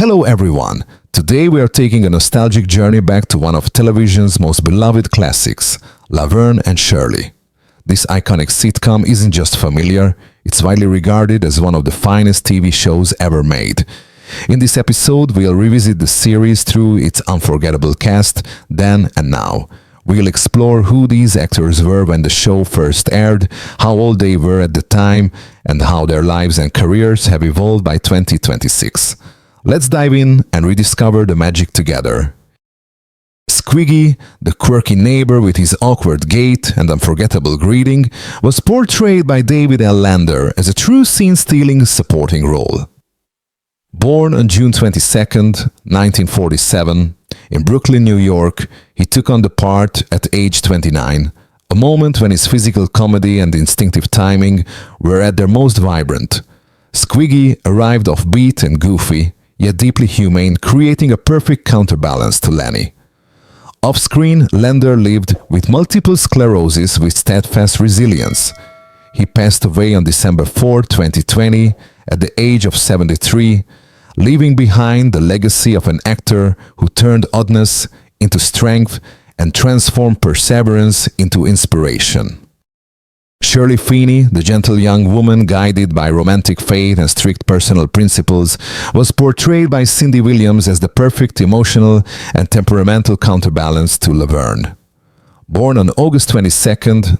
Hello everyone! Today we are taking a nostalgic journey back to one of television's most beloved classics, Laverne and Shirley. This iconic sitcom isn't just familiar, it's widely regarded as one of the finest TV shows ever made. In this episode, we'll revisit the series through its unforgettable cast, then and now. We'll explore who these actors were when the show first aired, how old they were at the time, and how their lives and careers have evolved by 2026. Let's dive in and rediscover the magic together. Squiggy, the quirky neighbor with his awkward gait and unforgettable greeting, was portrayed by David L. Lander as a true scene-stealing supporting role. Born on June 22, 1947, in Brooklyn, New York, he took on the part at age 29, a moment when his physical comedy and instinctive timing were at their most vibrant. Squiggy arrived offbeat and goofy, yet deeply humane, creating a perfect counterbalance to Lenny. Off-screen, Lander lived with multiple sclerosis with steadfast resilience. He passed away on December 4, 2020, at the age of 73, leaving behind the legacy of an actor who turned oddness into strength and transformed perseverance into inspiration. Shirley Feeney, the gentle young woman guided by romantic faith and strict personal principles, was portrayed by Cindy Williams as the perfect emotional and temperamental counterbalance to Laverne. Born on August 22,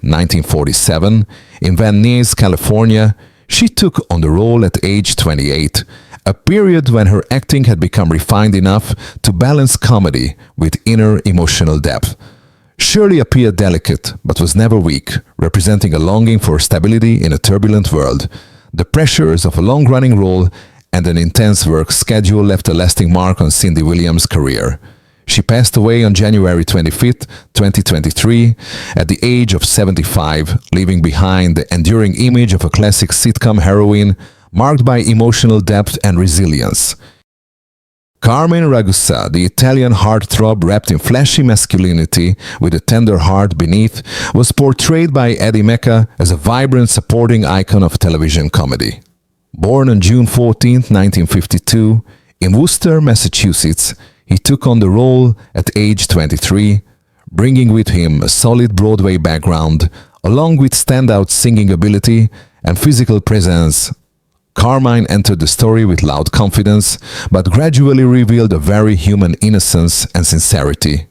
1947, in Van Nuys, California, she took on the role at age 28, a period when her acting had become refined enough to balance comedy with inner emotional depth. Shirley appeared delicate, but was never weak, representing a longing for stability in a turbulent world. The pressures of a long-running role and an intense work schedule left a lasting mark on Cindy Williams' career. She passed away on January 25, 2023, at the age of 75, leaving behind the enduring image of a classic sitcom heroine marked by emotional depth and resilience. Carmen Ragusa, the Italian heartthrob wrapped in flashy masculinity with a tender heart beneath, was portrayed by Eddie Mecca as a vibrant supporting icon of television comedy. Born on June 14, 1952, in Worcester, Massachusetts, he took on the role at age 23, bringing with him a solid Broadway background, along with standout singing ability and physical presence. Carmine entered the story with loud confidence, but gradually revealed a very human innocence and sincerity.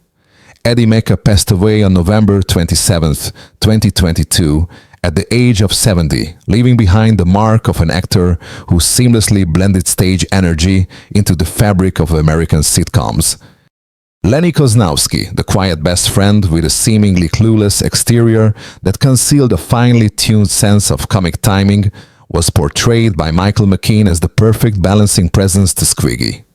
Eddie Mecca passed away on November 27, 2022, at the age of 70, leaving behind the mark of an actor who seamlessly blended stage energy into the fabric of American sitcoms. Lenny Kozlowski, the quiet best friend with a seemingly clueless exterior that concealed a finely tuned sense of comic timing, was portrayed by Michael McKean as the perfect balancing presence to Squiggy.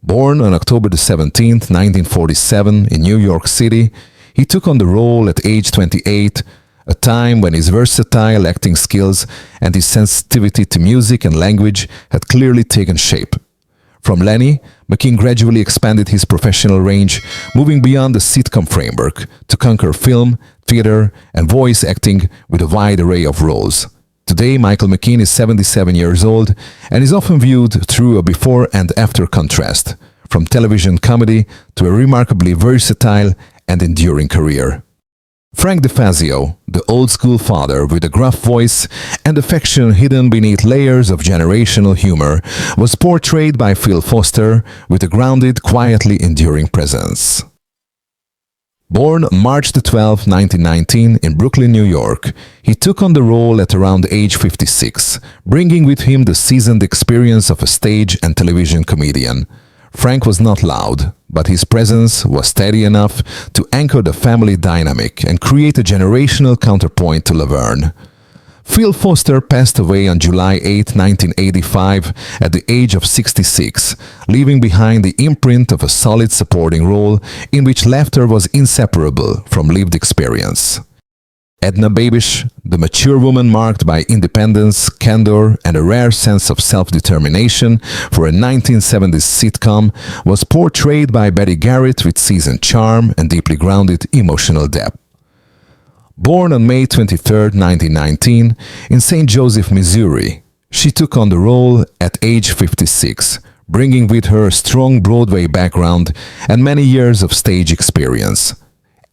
Born on October 17, 1947, in New York City, he took on the role at age 28, a time when his versatile acting skills and his sensitivity to music and language had clearly taken shape. From Lenny, McKean gradually expanded his professional range, moving beyond the sitcom framework to conquer film, theater, and voice acting with a wide array of roles. Today, Michael McKean is 77 years old and is often viewed through a before and after contrast, from television comedy to a remarkably versatile and enduring career. Frank DeFazio, the old-school father with a gruff voice and affection hidden beneath layers of generational humor, was portrayed by Phil Foster with a grounded, quietly enduring presence. Born on March 12, 1919, in Brooklyn, New York, he took on the role at around age 56, bringing with him the seasoned experience of a stage and television comedian. Frank was not loud, but his presence was steady enough to anchor the family dynamic and create a generational counterpoint to Laverne. Phil Foster passed away on July 8, 1985, at the age of 66, leaving behind the imprint of a solid supporting role in which laughter was inseparable from lived experience. Edna Babish, the mature woman marked by independence, candor, and a rare sense of self-determination for a 1970s sitcom, was portrayed by Betty Garrett with seasoned charm and deeply grounded emotional depth. Born on May 23, 1919, in St. Joseph, Missouri, she took on the role at age 56, bringing with her a strong Broadway background and many years of stage experience.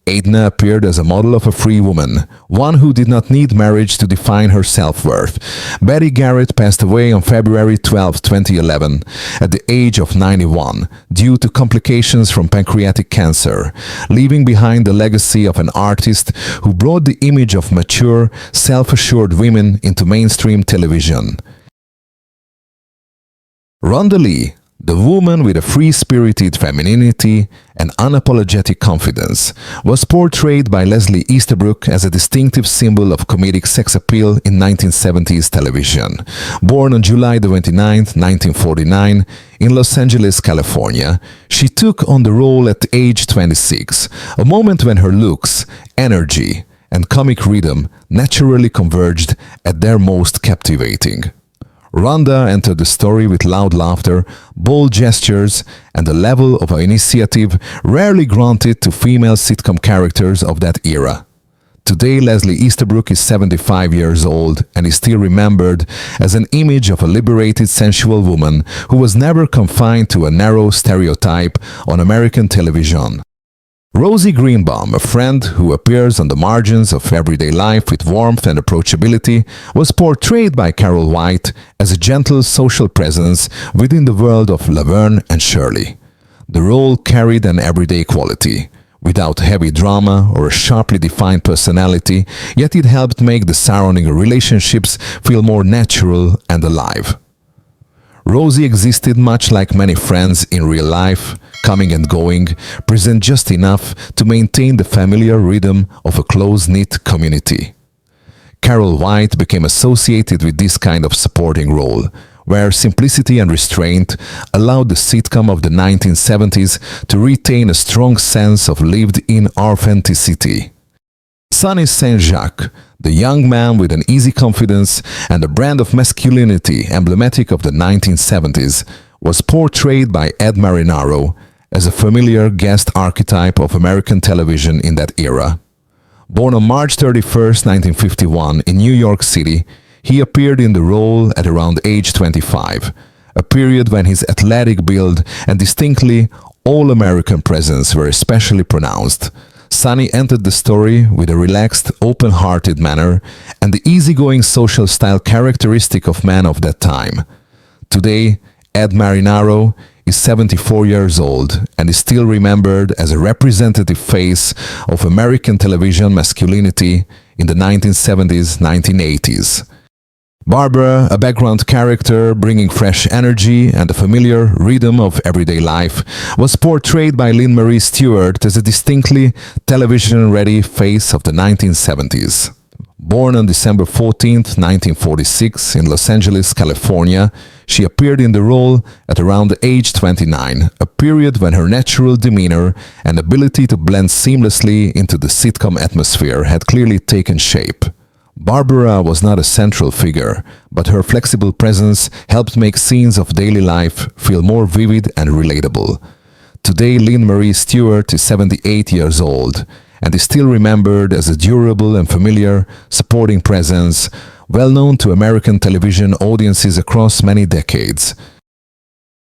Edna appeared as a model of a free woman, one who did not need marriage to define her self-worth. Betty Garrett passed away on February 12, 2011, at the age of 91, due to complications from pancreatic cancer, leaving behind the legacy of an artist who brought the image of mature, self-assured women into mainstream television. Rhonda Lee, the woman with a free-spirited femininity and unapologetic confidence, was portrayed by Leslie Easterbrook as a distinctive symbol of comedic sex appeal in 1970s television. Born on July 29, 1949, in Los Angeles, California, she took on the role at age 26, a moment when her looks, energy, and comic rhythm naturally converged at their most captivating. Rhonda entered the story with loud laughter, bold gestures, and a level of initiative rarely granted to female sitcom characters of that era. Today, Leslie Easterbrook is 75 years old and is still remembered as an image of a liberated, sensual woman who was never confined to a narrow stereotype on American television. Rosie Greenbaum, a friend who appears on the margins of everyday life with warmth and approachability, was portrayed by Carol White as a gentle social presence within the world of Laverne and Shirley. The role carried an everyday quality, without heavy drama or a sharply defined personality, yet it helped make the surrounding relationships feel more natural and alive. Rosie existed much like many friends in real life, coming and going, present just enough to maintain the familiar rhythm of a close-knit community. Carol White became associated with this kind of supporting role, where simplicity and restraint allowed the sitcom of the 1970s to retain a strong sense of lived-in authenticity. Sonny St. Jacques, the young man with an easy confidence and a brand of masculinity emblematic of the 1970s, was portrayed by Ed Marinaro as a familiar guest archetype of American television in that era. Born on March 31, 1951, in New York City, he appeared in the role at around age 25, a period when his athletic build and distinctly all-American presence were especially pronounced. Sonny entered the story with a relaxed, open-hearted manner and the easygoing social style characteristic of men of that time. Today, Ed Marinaro is 74 years old and is still remembered as a representative face of American television masculinity in the 1970s-1980s. Barbara, a background character bringing fresh energy and a familiar rhythm of everyday life, was portrayed by Lynn Marie Stewart as a distinctly television-ready face of the 1970s. Born on December 14, 1946, in Los Angeles, California, she appeared in the role at around age 29, a period when her natural demeanor and ability to blend seamlessly into the sitcom atmosphere had clearly taken shape. Barbara was not a central figure, but her flexible presence helped make scenes of daily life feel more vivid and relatable. Today, Lynn Marie Stewart is 78 years old and is still remembered as a durable and familiar supporting presence, well known to American television audiences across many decades.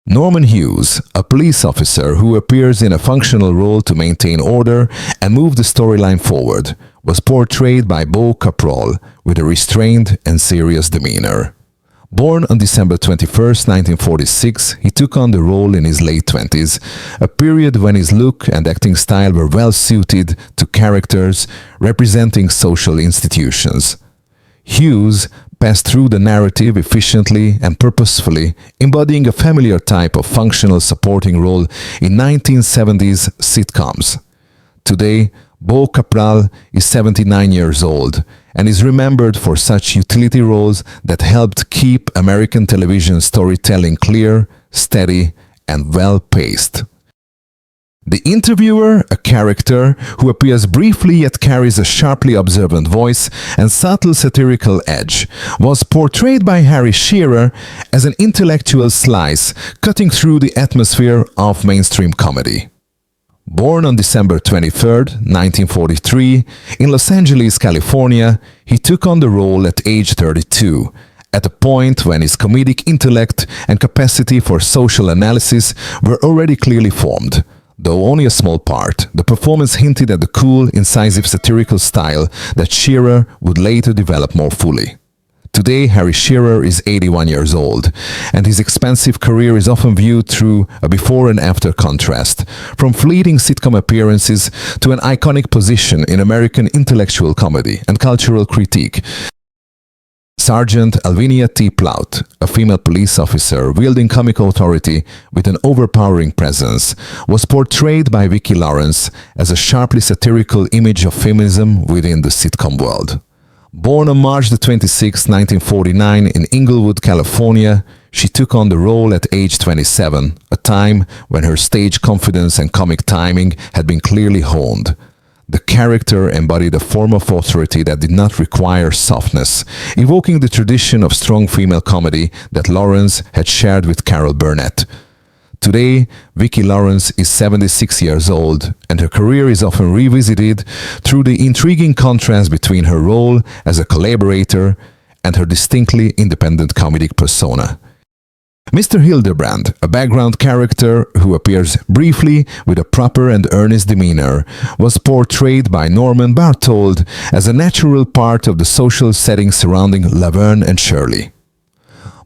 Norman Hughes, a police officer who appears in a functional role to maintain order and move the storyline forward, was portrayed by Beau Caprol with a restrained and serious demeanor. Born on December 21, 1946, he took on the role in his late 20s, a period when his look and acting style were well suited to characters representing social institutions. Hughes passed through the narrative efficiently and purposefully, embodying a familiar type of functional supporting role in 1970s sitcoms. Today, Beau Caprol is 79 years old and is remembered for such utility roles that helped keep American television storytelling clear, steady, and well-paced. The Interviewer, a character who appears briefly yet carries a sharply observant voice and subtle satirical edge, was portrayed by Harry Shearer as an intellectual slice cutting through the atmosphere of mainstream comedy. Born on December 23, 1943, in Los Angeles, California, he took on the role at age 32, at a point when his comedic intellect and capacity for social analysis were already clearly formed. Though only a small part, the performance hinted at the cool, incisive satirical style that Shearer would later develop more fully. Today, Harry Shearer is 81 years old, and his expansive career is often viewed through a before and after contrast, from fleeting sitcom appearances to an iconic position in American intellectual comedy and cultural critique. Sergeant Alvinia T. Plout, a female police officer wielding comic authority with an overpowering presence, was portrayed by Vicki Lawrence as a sharply satirical image of feminism within the sitcom world. Born on March 26, 1949 in Inglewood, California, she took on the role at age 27, a time when her stage confidence and comic timing had been clearly honed. The character embodied a form of authority that did not require softness, evoking the tradition of strong female comedy that Lawrence had shared with Carol Burnett. Today, Vicki Lawrence is 76 years old, and her career is often revisited through the intriguing contrast between her role as a collaborator and her distinctly independent comedic persona. Mr. Hildebrand, a background character who appears briefly with a proper and earnest demeanor, was portrayed by Norman Barthold as a natural part of the social setting surrounding Laverne and Shirley.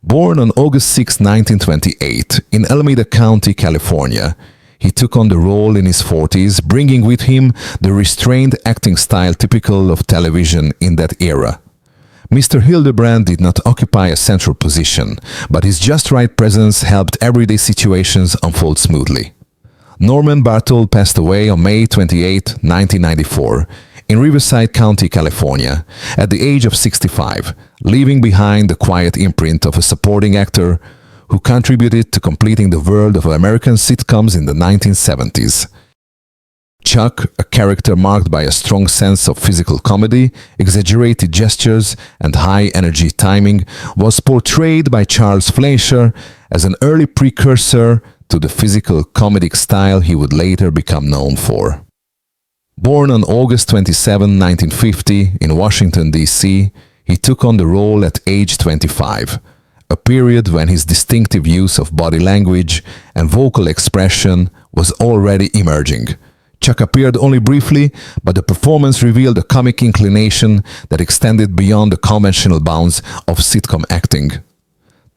Born on August 6, 1928, in Alameda County, California, he took on the role in his 40s, bringing with him the restrained acting style typical of television in that era. Mr. Hildebrand did not occupy a central position, but his just right presence helped everyday situations unfold smoothly. Norman Barthold passed away on May 28, 1994, in Riverside County, California, at the age of 65, leaving behind the quiet imprint of a supporting actor who contributed to completing the world of American sitcoms in the 1970s. Chuck, a character marked by a strong sense of physical comedy, exaggerated gestures, and high-energy timing, was portrayed by Charles Fleischer as an early precursor to the physical comedic style he would later become known for. Born on August 27, 1950, in Washington, D.C., he took on the role at age 25, a period when his distinctive use of body language and vocal expression was already emerging. Chuck appeared only briefly, but the performance revealed a comic inclination that extended beyond the conventional bounds of sitcom acting.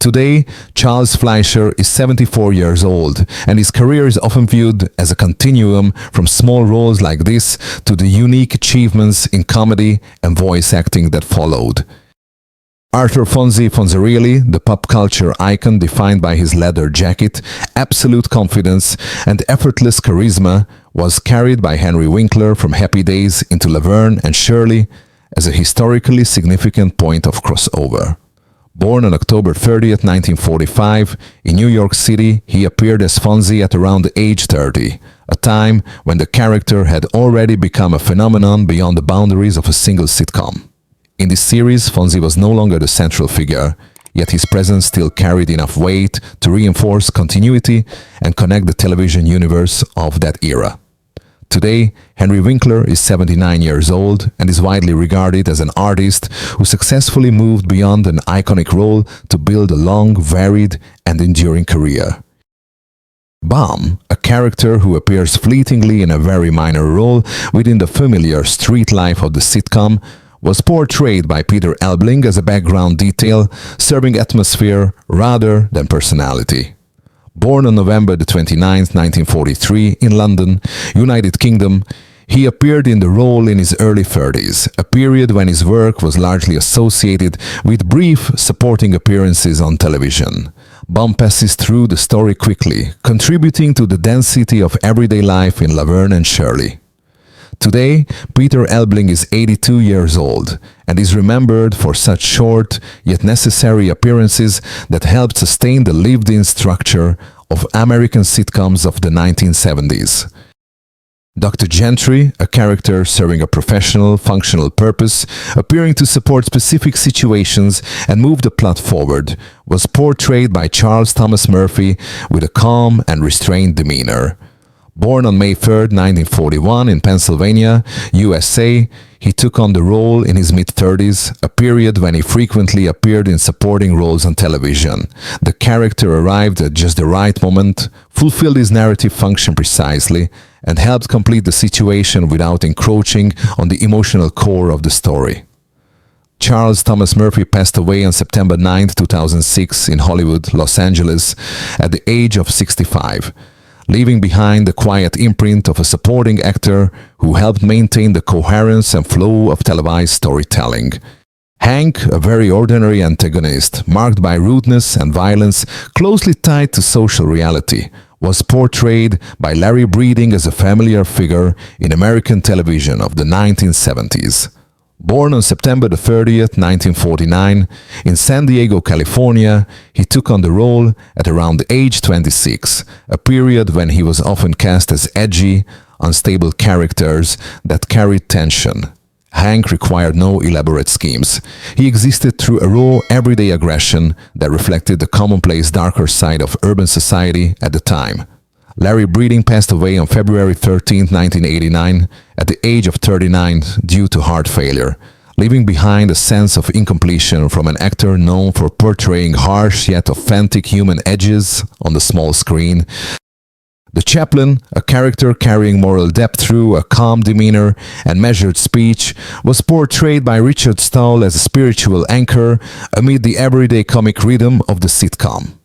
Today, Charles Fleischer is 74 years old, and his career is often viewed as a continuum from small roles like this to the unique achievements in comedy and voice acting that followed. Arthur Fonzie Fonzarelli, the pop culture icon defined by his leather jacket, absolute confidence, and effortless charisma, was carried by Henry Winkler from Happy Days into Laverne and Shirley as a historically significant point of crossover. Born on October 30, 1945, in New York City, he appeared as Fonzie at around age 30, a time when the character had already become a phenomenon beyond the boundaries of a single sitcom. In this series, Fonzie was no longer the central figure, yet his presence still carried enough weight to reinforce continuity and connect the television universe of that era. Today, Henry Winkler is 79 years old and is widely regarded as an artist who successfully moved beyond an iconic role to build a long, varied, and enduring career. Baum, a character who appears fleetingly in a very minor role within the familiar street life of the sitcom, was portrayed by Peter Elbling as a background detail, serving atmosphere rather than personality. Born on November 29, 1943, in London, United Kingdom, he appeared in the role in his early 30s, a period when his work was largely associated with brief supporting appearances on television. Baum passes through the story quickly, contributing to the density of everyday life in Laverne and Shirley. Today, Peter Elbling is 82 years old and is remembered for such short yet necessary appearances that helped sustain the lived-in structure of American sitcoms of the 1970s. Dr. Gentry, a character serving a professional, functional purpose, appearing to support specific situations and move the plot forward, was portrayed by Charles Thomas Murphy with a calm and restrained demeanor. Born on May 3, 1941 in Pennsylvania, USA, he took on the role in his mid-30s, a period when he frequently appeared in supporting roles on television. The character arrived at just the right moment, fulfilled his narrative function precisely, and helped complete the situation without encroaching on the emotional core of the story. Charles Thomas Murphy passed away on September 9, 2006 in Hollywood, Los Angeles, at the age of 65. Leaving behind the quiet imprint of a supporting actor who helped maintain the coherence and flow of televised storytelling. Hank, a very ordinary antagonist, marked by rudeness and violence closely tied to social reality, was portrayed by Larry Breeding as a familiar figure in American television of the 1970s. Born on September 30th, 1949, in San Diego, California, he took on the role at around age 26, a period when he was often cast as edgy, unstable characters that carried tension. Hank required no elaborate schemes. He existed through a raw, everyday aggression that reflected the commonplace darker side of urban society at the time. Larry Breeding passed away on February 13, 1989, at the age of 39 due to heart failure, leaving behind a sense of incompletion from an actor known for portraying harsh yet authentic human edges on the small screen. The chaplain, a character carrying moral depth through a calm demeanor and measured speech, was portrayed by Richard Stahl as a spiritual anchor amid the everyday comic rhythm of the sitcom.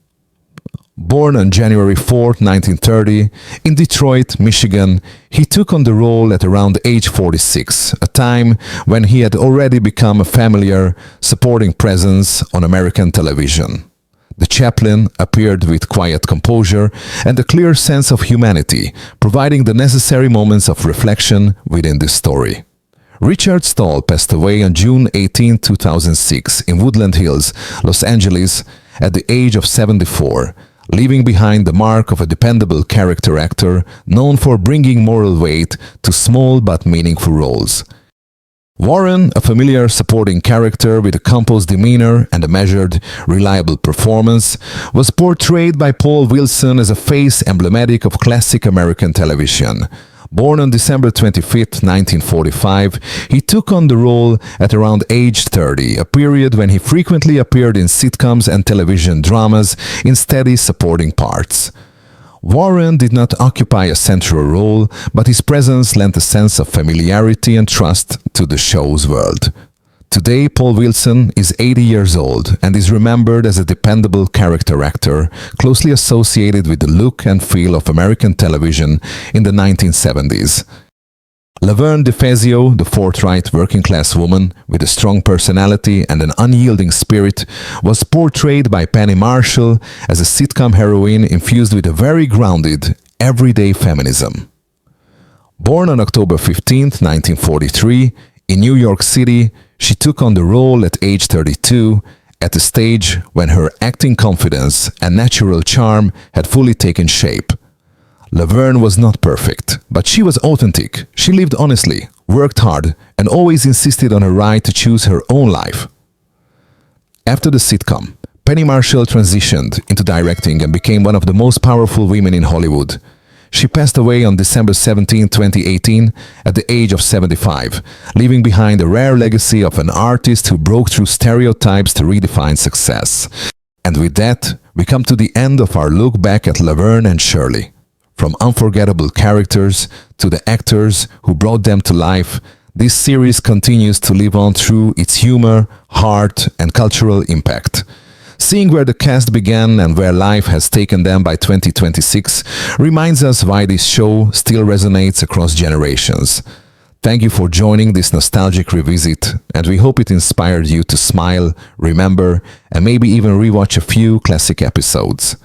Born on January 4, 1930, in Detroit, Michigan, he took on the role at around age 46, a time when he had already become a familiar, supporting presence on American television. The chaplain appeared with quiet composure and a clear sense of humanity, providing the necessary moments of reflection within this story. Richard Stahl passed away on June 18, 2006, in Woodland Hills, Los Angeles, at the age of 74. Leaving behind the mark of a dependable character actor known for bringing moral weight to small but meaningful roles. Warren, a familiar supporting character with a composed demeanor and a measured, reliable performance, was portrayed by Paul Wilson as a face emblematic of classic American television. Born on December 25, 1945, he took on the role at around age 30, a period when he frequently appeared in sitcoms and television dramas in steady supporting parts. Warren did not occupy a central role, but his presence lent a sense of familiarity and trust to the show's world. Today, Paul Wilson is 80 years old and is remembered as a dependable character actor, closely associated with the look and feel of American television in the 1970s. Laverne DeFazio, the forthright working-class woman with a strong personality and an unyielding spirit, was portrayed by Penny Marshall as a sitcom heroine infused with a very grounded, everyday feminism. Born on October 15, 1943, in New York City, she took on the role at age 32, at a stage when her acting confidence and natural charm had fully taken shape. Laverne was not perfect, but she was authentic. She lived honestly, worked hard, and always insisted on her right to choose her own life. After the sitcom, Penny Marshall transitioned into directing and became one of the most powerful women in Hollywood. She passed away on December 17, 2018, at the age of 75, leaving behind a rare legacy of an artist who broke through stereotypes to redefine success. And with that, we come to the end of our look back at Laverne and Shirley. From unforgettable characters to the actors who brought them to life, this series continues to live on through its humor, heart, and cultural impact. Seeing where the cast began and where life has taken them by 2026 reminds us why this show still resonates across generations. Thank you for joining this nostalgic revisit, and we hope it inspired you to smile, remember, and maybe even rewatch a few classic episodes.